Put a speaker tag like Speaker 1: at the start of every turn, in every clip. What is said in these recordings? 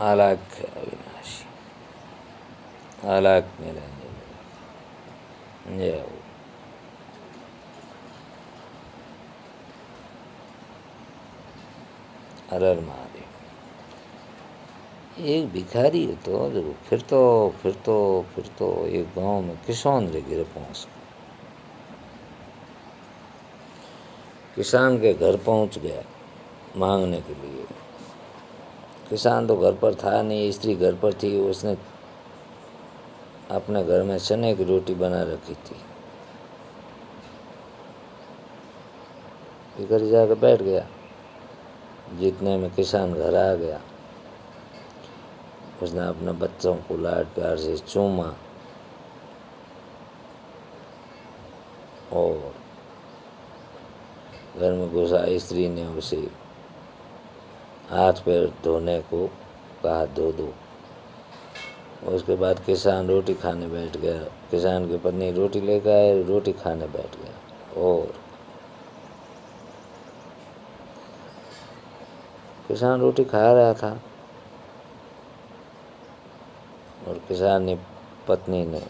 Speaker 1: अलख अविनाशी, अलख निरंजन। जय हो। हर हर महादेव। एक भिखारी હતો जो फिरतो एक गांव में किसान रे गिर पहुंच। किसान के घर पहुंच गया मांगने के लिए। किसान तो घर पर था नहीं, स्त्री घर पर थी। उसने अपने घर में चने की रोटी बना रखी थी। भिखारी जाकर बैठ गया। जितने में किसान घर आ गया, उसने अपने बच्चों को लाड प्यार से चूमा और घर में घुसा। स्त्री ने उसे हाथ पैर धोने को कहा, धो दो। उसके बाद किसान रोटी खाने बैठ गया। किसान की पत्नी रोटी लेकर आए, रोटी खाने बैठ गया। और किसान रोटी खा रहा था और किसान ने पत्नी ने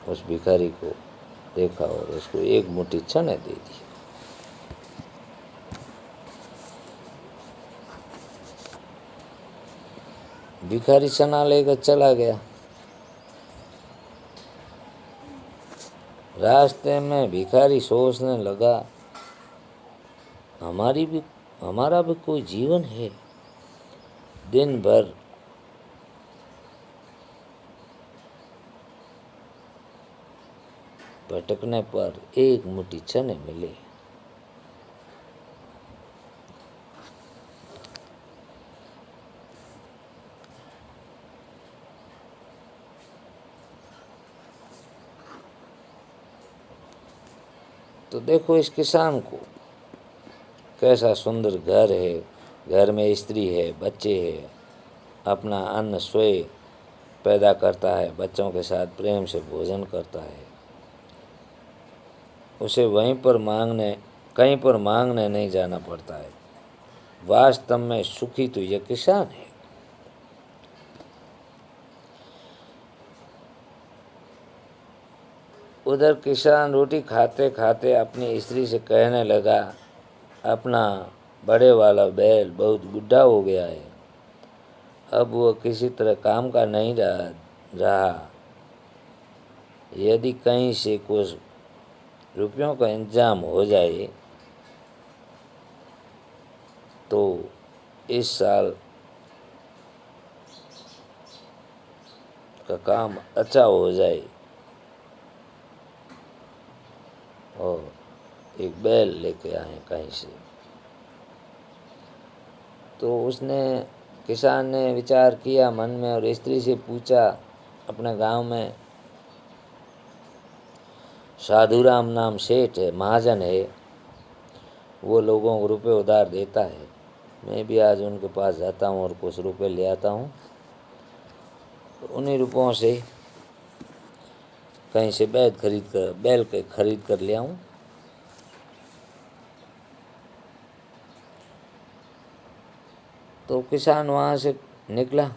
Speaker 1: उस भिखारी को देखा और उसको एक मुट्ठी चने दे दी। भिखारी चना लेकर चला गया। रास्ते में भिखारी सोचने लगा, हमारा भी कोई जीवन है। दिन भर भटकने पर एक मुट्ठी चने मिले। तो देखो इस किसान को, कैसा सुंदर घर है, घर में स्त्री है, बच्चे हैं, अपना अन्न स्वयं पैदा करता है, बच्चों के साथ प्रेम से भोजन करता है। उसे कहीं पर मांगने नहीं जाना पड़ता है। वास्तव में सुखी तो यह किसान है। उधर किसान रोटी खाते खाते अपनी स्त्री से कहने लगा, अपना बड़े वाला बैल बहुत बुढ़ा हो गया है, अब वह किसी तरह काम का नहीं रहा। यदि कहीं से कुछ रुपयों का इंतजाम हो जाए तो इस साल का काम अच्छा हो जाए। और एक बैल लेके आए कहीं से। तो किसान ने विचार किया मन में और स्त्री से पूछा, अपने गांव में साधुराम नाम सेठ है, महाजन है, वो लोगों को रुपए उधार देता है। मैं भी आज उनके पास जाता हूँ और कुछ रुपए ले आता हूँ। तो उन्हीं रुपयों से कहीं से बैल खरीद कर ले आऊँ। तो किसान वहाँ से निकला,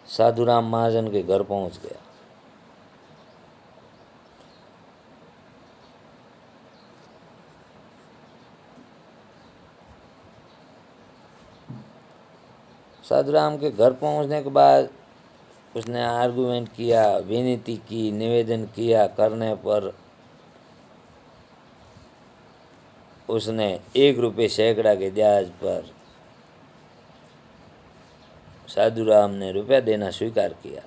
Speaker 1: साधुराम महाजन के घर पहुँच गया। साधुराम के घर पहुँचने के बाद उसने आर्गुमेंट किया, विनती की, निवेदन किया। करने पर उसने 1 रुपये सैकड़ा के ब्याज पर साधुराम ने रुपया देना स्वीकार किया।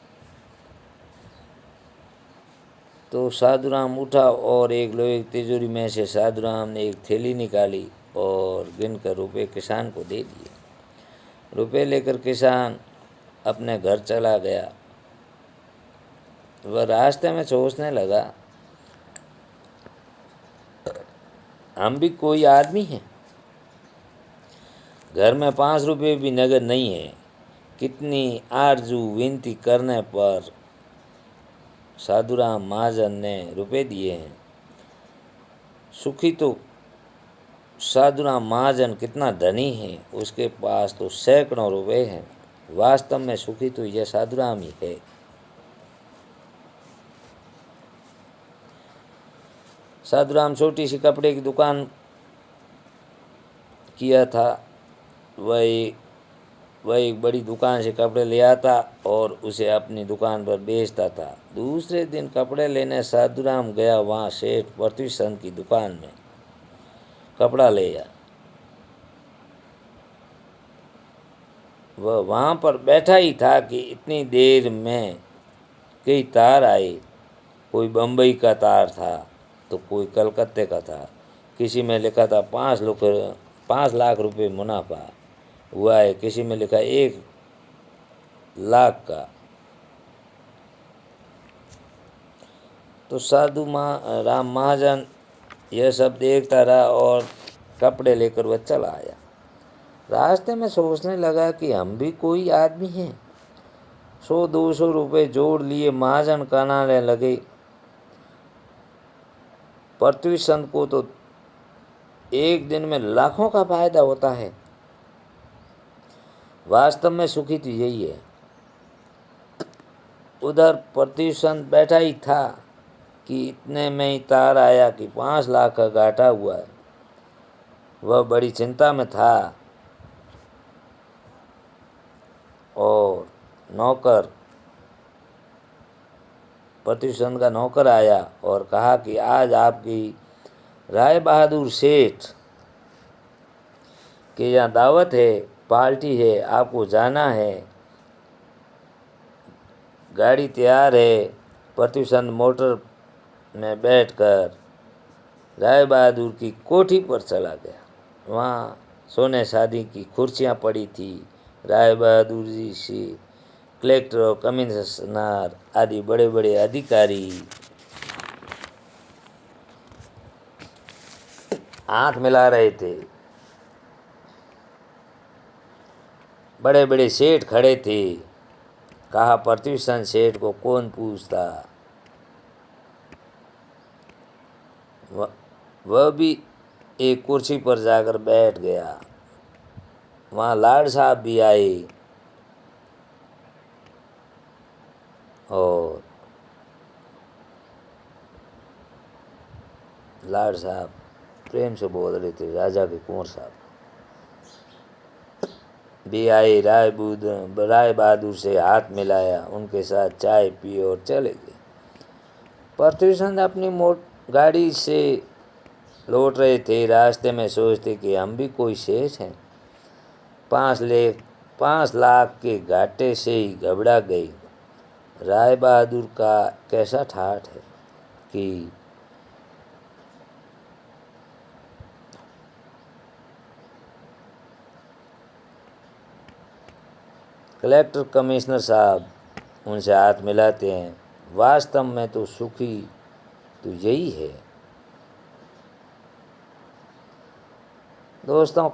Speaker 1: तो साधुराम उठा और एक लोहे की तिजोरी में से साधुराम ने एक थैली निकाली और गिनकर रुपये किसान को दे दिए। रुपये लेकर किसान अपने घर चला गया। वह रास्ते में सोचने लगा, हम भी कोई आदमी हैं, घर में 5 रुपये भी नगद नहीं है। कितनी आरजू विनती करने पर साधुराम महाजन ने रुपये दिए हैं। सुखी तो साधुराम महाजन कितना धनी है, उसके पास तो सैकड़ों रुपए हैं। वास्तव में सुखी तो यह साधुराम ही है। साधुराम छोटी सी कपड़े की दुकान किया था। वह एक बड़ी दुकान से कपड़े ले आता और उसे अपनी दुकान पर बेचता था। दूसरे दिन कपड़े लेने साधुराम गया। वहाँ सेठ पृथ्वीचंद की दुकान में कपड़ा ले आया। वह वहाँ पर बैठा ही था कि इतनी देर में कई तार आए। कोई बम्बई का तार था तो कोई कलकत्ते का था। किसी में लिखा था 5 लाख रुपए मुनाफा हुआ है, किसी में लिखा 1 लाख का। तो राम महाजन यह सब देखता रहा और कपड़े लेकर वह चला आया। रास्ते में सोचने लगा कि हम भी कोई आदमी हैं। 100-200 रुपये जोड़ लिए महाजन कनाने लगे। पृथ्वीचंद को तो एक दिन में लाखों का फायदा होता है। वास्तव में सुखी तो यही है। उधर पृथ्वीचंद बैठा ही था कि इतने में ही तार आया कि 5 लाख का घाटा हुआ है। वह बड़ी चिंता में था और पृथ्वीचंद का नौकर आया और कहा कि आज आपकी राय बहादुर सेठ के यहाँ दावत है, पार्टी है, आपको जाना है। गाड़ी तैयार है। पृथ्वीचंद मोटर में बैठकर राय बहादुर की कोठी पर चला गया। वहाँ सोने शादी की कुर्सियाँ पड़ी थी। राय बहादुर जी से कलेक्टर और कमिश्नर आदि बड़े बड़े अधिकारी हाथ मिला रहे थे। बड़े बड़े सेठ खड़े थे। कहा पृथ्वीचंद सेठ को कौन पूछता। वह भी एक कुर्सी पर जाकर बैठ गया। वहाँ लाड साहब भी आए और लाड साहब प्रेम से बोल रहे थे। राजा के कुंवर साहब भी आए। राय बहादुर से हाथ मिलाया, उनके साथ चाय पी और चले गए। पृथ्वीचंद अपनी गाड़ी से लौट रहे थे। रास्ते में सोचते कि हम भी कोई शेष हैं। 5 लाख के घाटे से ही घबरा गई। राय बहादुर का कैसा ठाठ है कि कलेक्टर कमिश्नर साहब उनसे हाथ मिलाते हैं। वास्तव में तो सुखी तो यही है। दोस्तों,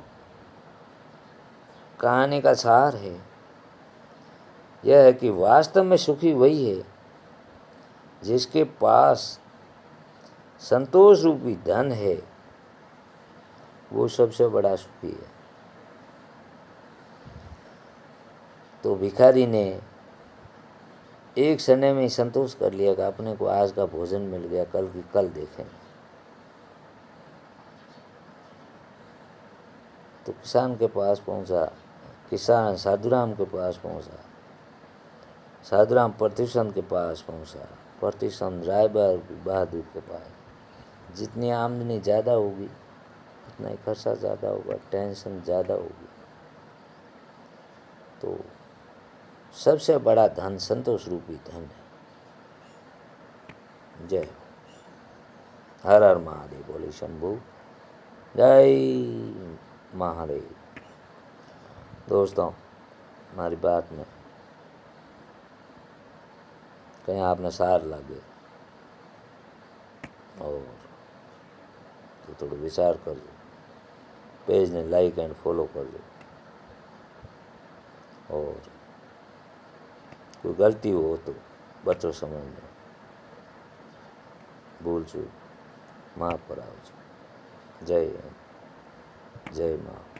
Speaker 1: कहानी का सार है यह है कि वास्तव में सुखी वही है जिसके पास संतोष रूपी धन है। वो सबसे बड़ा सुखी है। तो भिखारी ने एक समय में ही संतोष कर लिया कि अपने को आज का भोजन मिल गया, कल की कल देखेंगे। तो किसान के पास पहुंचा। किसान साधुराम के पास पहुंचा। साधुराम पृथ्वीचंद के पास पहुंचा। पृथ्वीचंद राय बहादुर के पास। जितनी आमदनी ज़्यादा होगी उतना ही खर्चा ज़्यादा होगा, टेंशन ज़्यादा होगी। तो सबसे बड़ा धन संतोष रूपी धन है। जय हर हर महादेव। बोले शंभू। जय महादेव। दोस्तों, हमारी बात में कहीं आपने सार लगे और तो थोड़ा विचार कर लो। पेज ने लाइक एंड फॉलो कर लो और कोई गलती हो तो बच्चों समझ में भूल चूक माफ कराओ। जय हिंद। जय माँ।